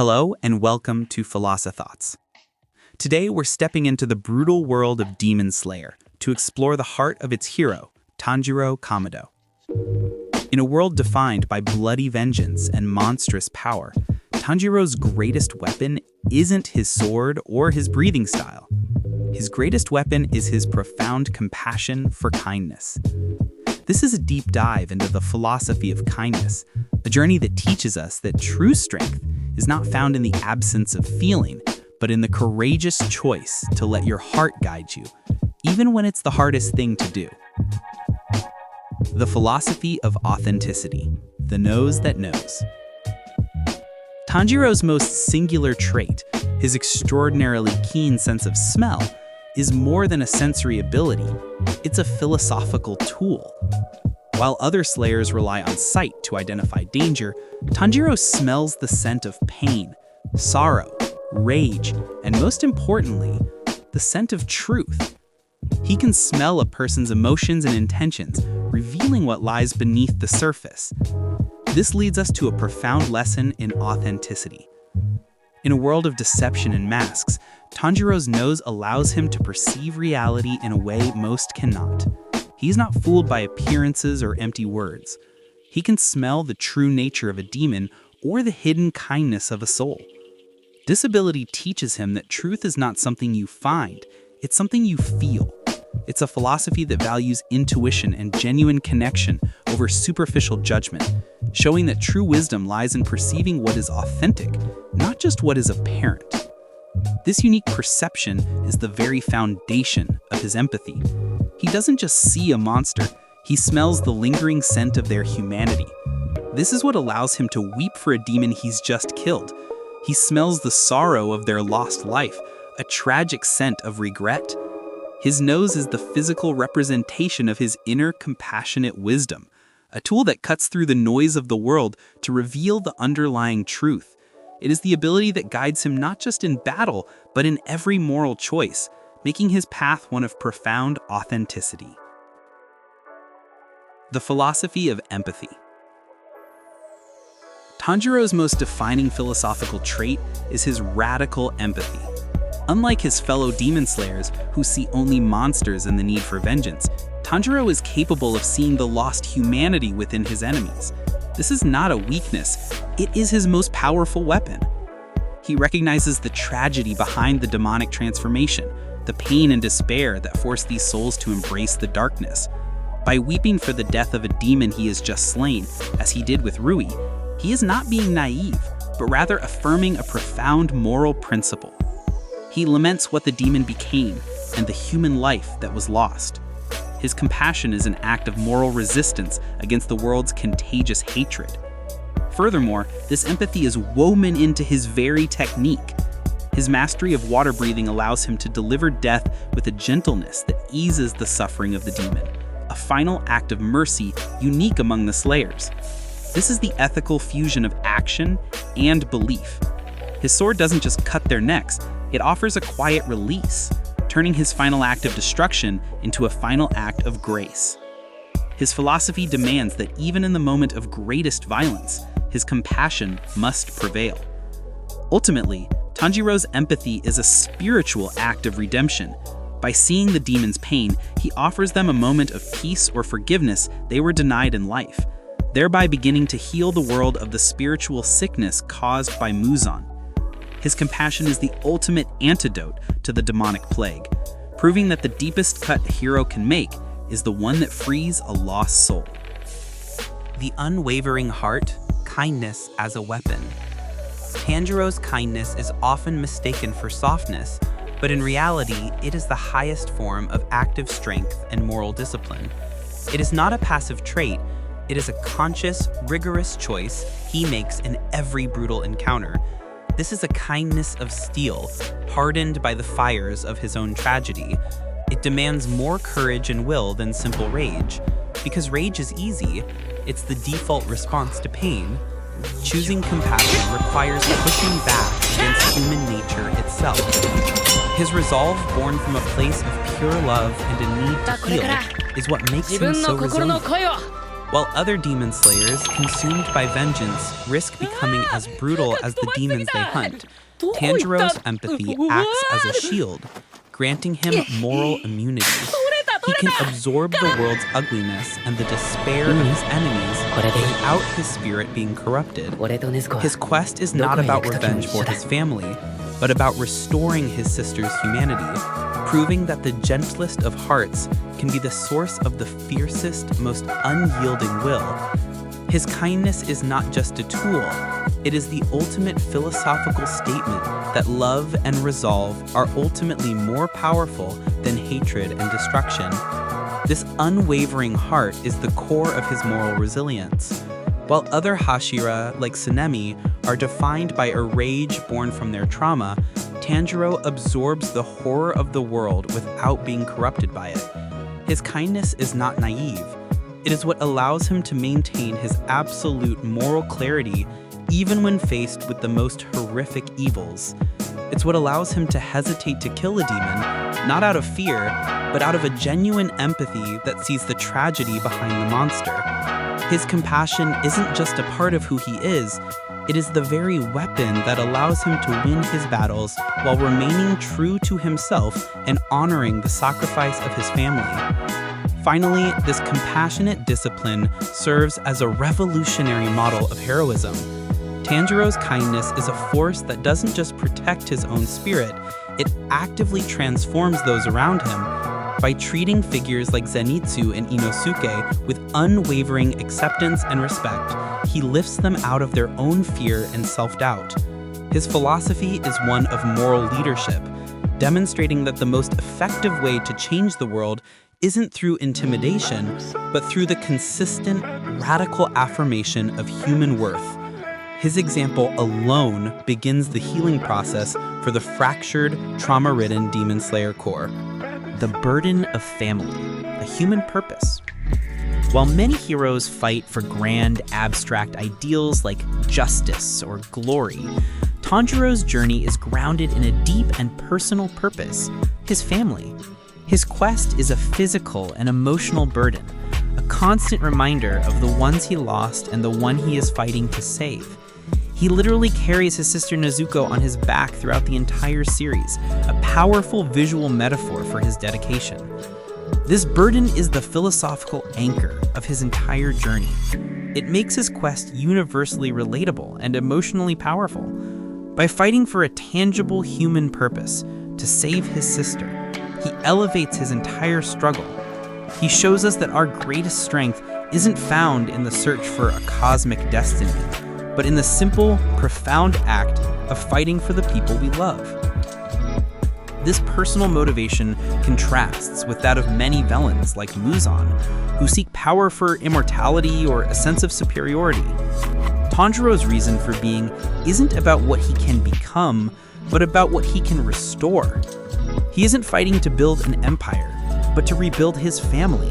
Hello and welcome to Philothoughts. Today we're stepping into the brutal world of Demon Slayer to explore the heart of its hero, Tanjiro Kamado. In a world defined by bloody vengeance and monstrous power, Tanjiro's greatest weapon isn't his sword or his breathing style. His greatest weapon is his profound compassion for kindness. This is a deep dive into the philosophy of kindness, a journey that teaches us that true strength is not found in the absence of feeling, but in the courageous choice to let your heart guide you, even when it's the hardest thing to do. The philosophy of authenticity, the nose that knows. Tanjiro's most singular trait, his extraordinarily keen sense of smell, is more than a sensory ability. It's a philosophical tool. While other slayers rely on sight to identify danger, Tanjiro smells the scent of pain, sorrow, rage, and most importantly, the scent of truth. He can smell a person's emotions and intentions, revealing what lies beneath the surface. This leads us to a profound lesson in authenticity. In a world of deception and masks, Tanjiro's nose allows him to perceive reality in a way most cannot. He's not fooled by appearances or empty words. He can smell the true nature of a demon or the hidden kindness of a soul. This ability teaches him that truth is not something you find, it's something you feel. It's a philosophy that values intuition and genuine connection over superficial judgment, showing that true wisdom lies in perceiving what is authentic, not just what is apparent. This unique perception is the very foundation of his empathy. He doesn't just see a monster, he smells the lingering scent of their humanity. This is what allows him to weep for a demon he's just killed. He smells the sorrow of their lost life, a tragic scent of regret. His nose is the physical representation of his inner compassionate wisdom, a tool that cuts through the noise of the world to reveal the underlying truth. It is the ability that guides him not just in battle, but in every moral choice, making his path one of profound authenticity. The philosophy of empathy. Tanjiro's most defining philosophical trait is his radical empathy. Unlike his fellow demon slayers, who see only monsters and the need for vengeance, Tanjiro is capable of seeing the lost humanity within his enemies. This is not a weakness, it is his most powerful weapon. He recognizes the tragedy behind the demonic transformation, the pain and despair that force these souls to embrace the darkness. By weeping for the death of a demon he has just slain, as he did with Rui, he is not being naive, but rather affirming a profound moral principle. He laments what the demon became and the human life that was lost. His compassion is an act of moral resistance against the world's contagious hatred. Furthermore, this empathy is woven into his very technique. His mastery of water breathing allows him to deliver death with a gentleness that eases the suffering of the demon, a final act of mercy unique among the slayers. This is the ethical fusion of action and belief. His sword doesn't just cut their necks, it offers a quiet release, turning his final act of destruction into a final act of grace. His philosophy demands that even in the moment of greatest violence, his compassion must prevail. Ultimately, Tanjiro's empathy is a spiritual act of redemption. By seeing the demon's pain, he offers them a moment of peace or forgiveness they were denied in life, thereby beginning to heal the world of the spiritual sickness caused by Muzan. His compassion is the ultimate antidote to the demonic plague, proving that the deepest cut a hero can make is the one that frees a lost soul. The unwavering heart, kindness as a weapon. Tanjiro's kindness is often mistaken for softness, but in reality, it is the highest form of active strength and moral discipline. It is not a passive trait, it is a conscious, rigorous choice he makes in every brutal encounter. This is a kindness of steel, hardened by the fires of his own tragedy. It demands more courage and will than simple rage. Because rage is easy, it's the default response to pain. Choosing compassion requires pushing back against human nature itself. His resolve, born from a place of pure love and a need to heal, is what makes him so resilient. while other demon slayers, consumed by vengeance, risk becoming as brutal as the demons they hunt. Tanjiro's empathy acts as a shield, granting him moral immunity. He can absorb the world's ugliness and the despair of his enemies without his spirit being corrupted. His quest is not about revenge for his family, but about restoring his sister's humanity, proving that the gentlest of hearts can be the source of the fiercest, most unyielding will. His kindness is not just a tool, it is the ultimate philosophical statement that love and resolve are ultimately more powerful than hatred and destruction. This unwavering heart is the core of his moral resilience. While other Hashira, like Tsunemi, are defined by a rage born from their trauma, Tanjiro absorbs the horror of the world without being corrupted by it. His kindness is not naive. It is what allows him to maintain his absolute moral clarity even when faced with the most horrific evils. It's what allows him to hesitate to kill a demon, not out of fear, but out of a genuine empathy that sees the tragedy behind the monster. His compassion isn't just a part of who he is, it is the very weapon that allows him to win his battles while remaining true to himself and honoring the sacrifice of his family. Finally, this compassionate discipline serves as a revolutionary model of heroism. Tanjiro's kindness is a force that doesn't just protect his own spirit, it actively transforms those around him. By treating figures like Zenitsu and Inosuke with unwavering acceptance and respect, he lifts them out of their own fear and self-doubt. His philosophy is one of moral leadership, demonstrating that the most effective way to change the world isn't through intimidation, but through the consistent, radical affirmation of human worth. His example alone begins the healing process for the fractured, trauma-ridden Demon Slayer core. The burden of family, a human purpose. While many heroes fight for grand, abstract ideals like justice or glory, Tanjiro's journey is grounded in a deep and personal purpose, his family. His quest is a physical and emotional burden, a constant reminder of the ones he lost and the one he is fighting to save. He literally carries his sister Nezuko on his back throughout the entire series, a powerful visual metaphor for his dedication. This burden is the philosophical anchor of his entire journey. It makes his quest universally relatable and emotionally powerful. By fighting for a tangible human purpose, to save his sister, he elevates his entire struggle. He shows us that our greatest strength isn't found in the search for a cosmic destiny, but in the simple, profound act of fighting for the people we love. This personal motivation contrasts with that of many villains like Muzan, who seek power for immortality or a sense of superiority. Tanjiro's reason for being isn't about what he can become, but about what he can restore. He isn't fighting to build an empire, but to rebuild his family.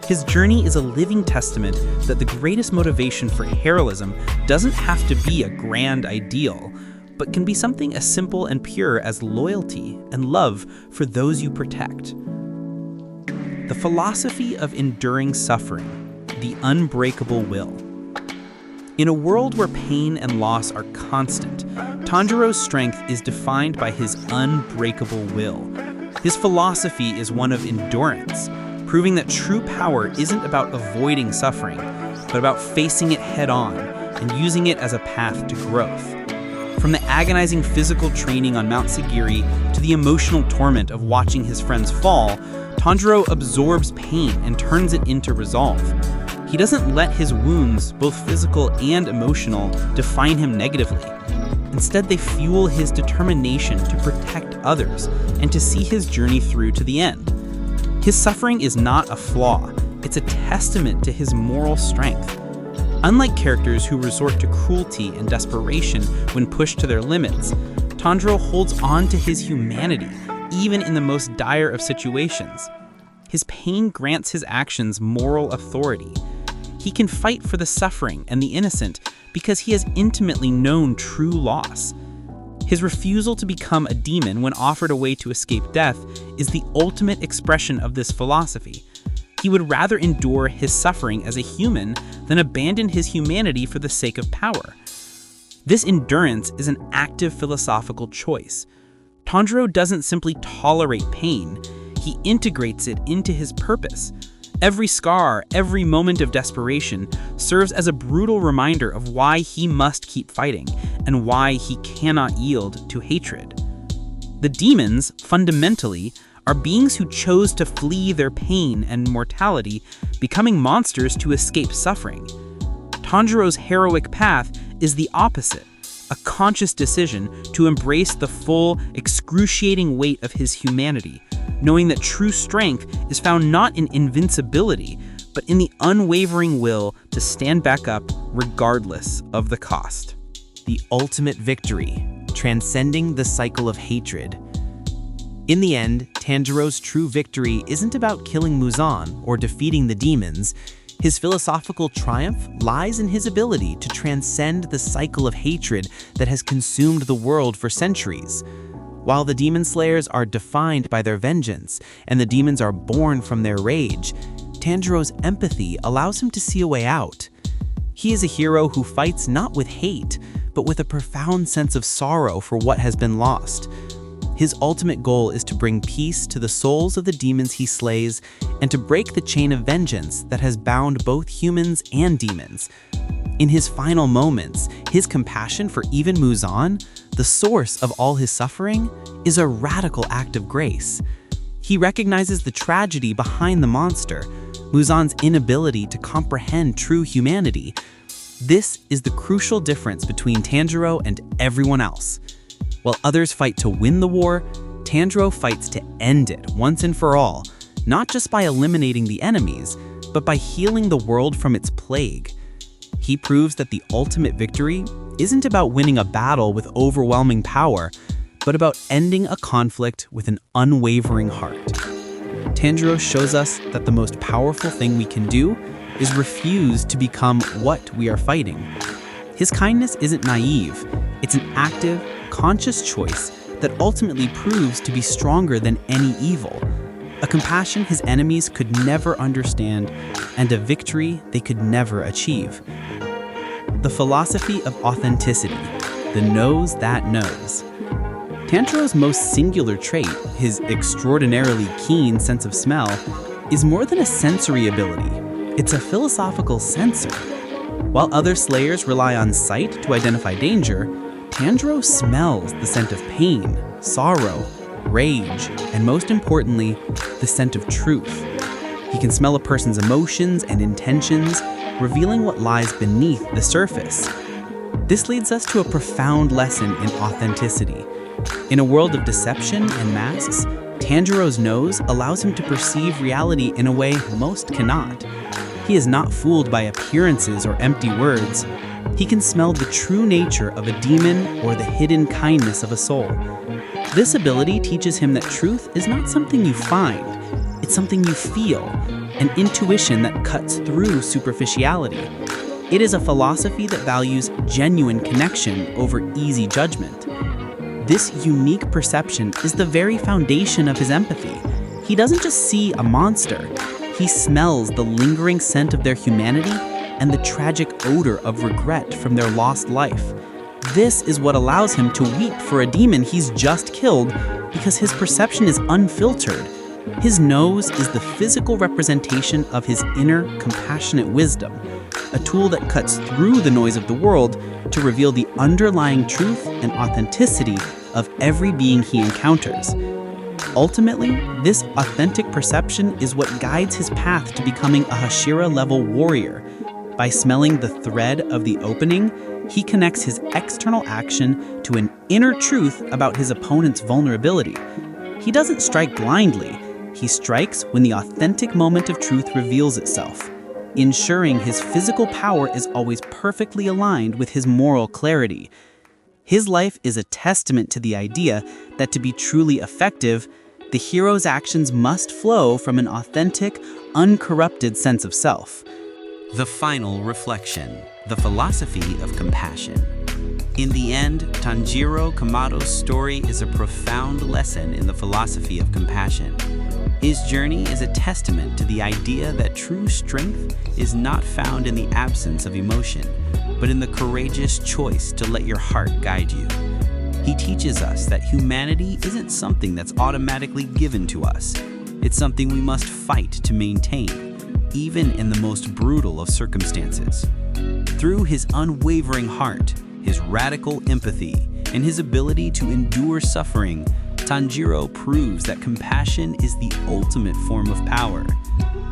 His journey is a living testament that the greatest motivation for heroism doesn't have to be a grand ideal, but can be something as simple and pure as loyalty and love for those you protect. The philosophy of enduring suffering, the unbreakable will. In a world where pain and loss are constant, Tanjiro's strength is defined by his unbreakable will. His philosophy is one of endurance, proving that true power isn't about avoiding suffering, but about facing it head-on and using it as a path to growth. From the agonizing physical training on Mount Sagiri to the emotional torment of watching his friends fall, Tanjiro absorbs pain and turns it into resolve. He doesn't let his wounds, both physical and emotional, define him negatively. Instead, they fuel his determination to protect others and to see his journey through to the end. His suffering is not a flaw, it's a testament to his moral strength. Unlike characters who resort to cruelty and desperation when pushed to their limits, Tanjiro holds on to his humanity, even in the most dire of situations. His pain grants his actions moral authority. He can fight for the suffering and the innocent because he has intimately known true loss. His refusal to become a demon when offered a way to escape death is the ultimate expression of this philosophy. He would rather endure his suffering as a human than abandon his humanity for the sake of power. This endurance is an active philosophical choice. Tanjiro doesn't simply tolerate pain, he integrates it into his purpose. Every scar, every moment of desperation serves as a brutal reminder of why he must keep fighting and why he cannot yield to hatred. The demons, fundamentally, are beings who chose to flee their pain and mortality, becoming monsters to escape suffering. Tanjiro's heroic path is the opposite, a conscious decision to embrace the full, excruciating weight of his humanity, knowing that true strength is found not in invincibility, but in the unwavering will to stand back up regardless of the cost. The ultimate victory, transcending the cycle of hatred. In the end, Tanjiro's true victory isn't about killing Muzan or defeating the demons. His philosophical triumph lies in his ability to transcend the cycle of hatred that has consumed the world for centuries. While the demon slayers are defined by their vengeance and the demons are born from their rage, Tanjiro's empathy allows him to see a way out. He is a hero who fights not with hate, but with a profound sense of sorrow for what has been lost. His ultimate goal is to bring peace to the souls of the demons he slays and to break the chain of vengeance that has bound both humans and demons. In his final moments, his compassion for even Muzan, the source of all his suffering, is a radical act of grace. He recognizes the tragedy behind the monster, Muzan's inability to comprehend true humanity. This is the crucial difference between Tanjiro and everyone else. While others fight to win the war, Tanjiro fights to end it once and for all, not just by eliminating the enemies, but by healing the world from its plague. He proves that the ultimate victory isn't about winning a battle with overwhelming power, but about ending a conflict with an unwavering heart. Tanjiro shows us that the most powerful thing we can do is refuse to become what we are fighting. His kindness isn't naive, it's an active, conscious choice that ultimately proves to be stronger than any evil, a compassion his enemies could never understand, and a victory they could never achieve. The philosophy of authenticity, the nose that knows. Tanjiro's most singular trait, his extraordinarily keen sense of smell, is more than a sensory ability. It's a philosophical sensor. While other slayers rely on sight to identify danger, Tanjiro smells the scent of pain, sorrow, rage, and most importantly, the scent of truth. He can smell a person's emotions and intentions, revealing what lies beneath the surface. This leads us to a profound lesson in authenticity. In a world of deception and masks, Tanjiro's nose allows him to perceive reality in a way most cannot. He is not fooled by appearances or empty words. He can smell the true nature of a demon or the hidden kindness of a soul. This ability teaches him that truth is not something you find, it's something you feel, an intuition that cuts through superficiality. It is a philosophy that values genuine connection over easy judgment. This unique perception is the very foundation of his empathy. He doesn't just see a monster, he smells the lingering scent of their humanity and the tragic odor of regret from their lost life. This is what allows him to weep for a demon he's just killed because his perception is unfiltered. His nose is the physical representation of his inner, compassionate wisdom, a tool that cuts through the noise of the world to reveal the underlying truth and authenticity of every being he encounters. Ultimately, this authentic perception is what guides his path to becoming a Hashira-level warrior. By smelling the thread of the opening, he connects his external action to an inner truth about his opponent's vulnerability. He doesn't strike blindly, he strikes when the authentic moment of truth reveals itself, ensuring his physical power is always perfectly aligned with his moral clarity. His life is a testament to the idea that to be truly effective, the hero's actions must flow from an authentic, uncorrupted sense of self. The final reflection, the philosophy of compassion. In the end, Tanjiro Kamado's story is a profound lesson in the philosophy of compassion. His journey is a testament to the idea that true strength is not found in the absence of emotion, but in the courageous choice to let your heart guide you. He teaches us that humanity isn't something that's automatically given to us. It's something we must fight to maintain, even in the most brutal of circumstances. Through his unwavering heart, his radical empathy, and his ability to endure suffering, Tanjiro proves that compassion is the ultimate form of power.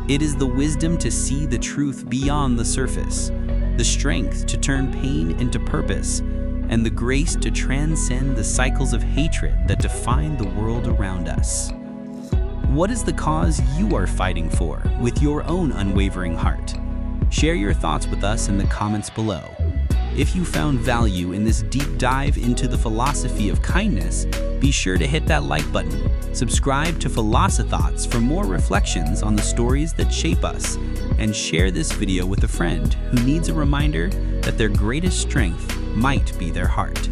It is the wisdom to see the truth beyond the surface, the strength to turn pain into purpose, and the grace to transcend the cycles of hatred that define the world around us. What is the cause you are fighting for with your own unwavering heart? Share your thoughts with us in the comments below. If you found value in this deep dive into the philosophy of kindness, be sure to hit that like button. Subscribe to Philothoughts for more reflections on the stories that shape us, and share this video with a friend who needs a reminder that their greatest strength might be their heart.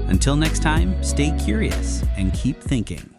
Until next time, stay curious and keep thinking.